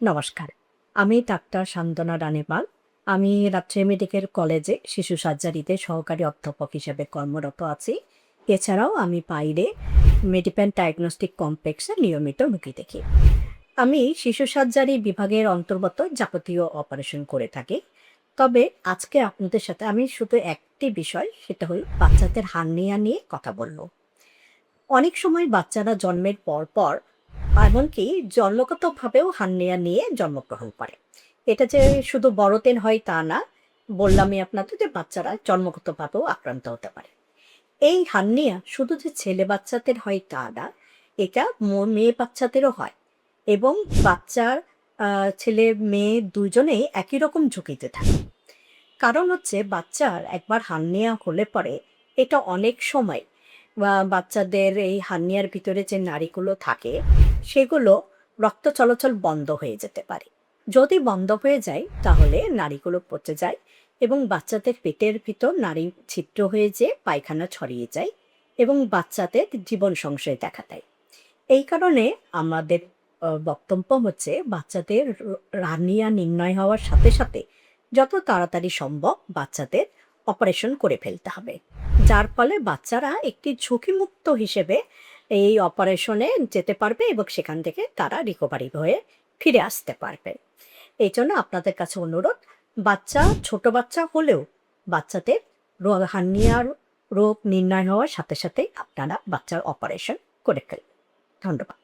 নমস্কার। আমি ডাক্তার সান্ত্বনা রানীপাল। আমি রাজশাহী মেডিকেল কলেজে শিশু সার্জারিতে সহকারী অধ্যাপক হিসেবে কর্মরত আছি। এছাড়াও আমি বাইরে মেডিপেন ডায়াগনস্টিক কমপ্লেক্সে নিয়মিত রোগী দেখি। আমি শিশু সার্জারি বিভাগের অন্তর্গত যাবতীয় অপারেশন করে থাকি। তবে আজকে আপনাদের সাথে আমি শুধু একটি বিষয়, সেটা হলো বাচ্চাদের হার্নিয়া নিয়ে কথা বলব। অনেক সময় বাচ্চারা জন্মের পর এমনকি জন্মগতভাবেও হার্নিয়া নিয়ে জন্মগ্রহণ করে। এটা যে শুধু বড়দের হয় তা না, বললামই আপনাদের যে বাচ্চারা জন্মগতভাবেও আক্রান্ত হতে পারে। এই হার্নিয়া শুধু যে ছেলে বাচ্চাদের হয় তা না, এটা মেয়ে বাচ্চাদেরও হয় এবং বাচ্চার ছেলে মেয়ে দুজনেই একই রকম ঝুঁকিতে থাকে। কারণ হচ্ছে বাচ্চার একবার হার্নিয়া হলে পরে এটা অনেক সময় বাচ্চাদের এই হার্নিয়ার ভিতরে যে নাড়িগুলো থাকে সেগুলো রক্ত চলাচল বন্ধ হয়ে যেতে পারে। যদি বন্ধ হয়ে যায় তাহলে নাড়িগুলো পচে যায় এবং বাচ্চাদের পেটের ভিতর নাড়ি ছিদ্র হয়ে যেয়ে পায়খানা ছড়িয়ে যায় এবং বাচ্চাদের জীবন সংশয় দেখা দেয়। এই কারণে আমাদের বক্তব্য হচ্ছে বাচ্চাদের হার্নিয়া নির্ণয় হওয়ার সাথে সাথে যত তাড়াতাড়ি সম্ভব বাচ্চাদের অপারেশন করে ফেলতে হবে, যার ফলে বাচ্চারা একটি ঝুঁকিমুক্ত হিসেবে এই অপারেশনে যেতে পারবে এবং সেখান থেকে তারা রিকভারি হয়ে ফিরে আসতে পারবে। এই জন্য আপনাদের কাছে অনুরোধ, ছোট বাচ্চা হলেও বাচ্চাদের হার্নিয়ার রোগ নির্ণয় হওয়ার সাথে সাথে আপনারা বাচ্চার অপারেশন করে ফেলবেন। ধন্যবাদ।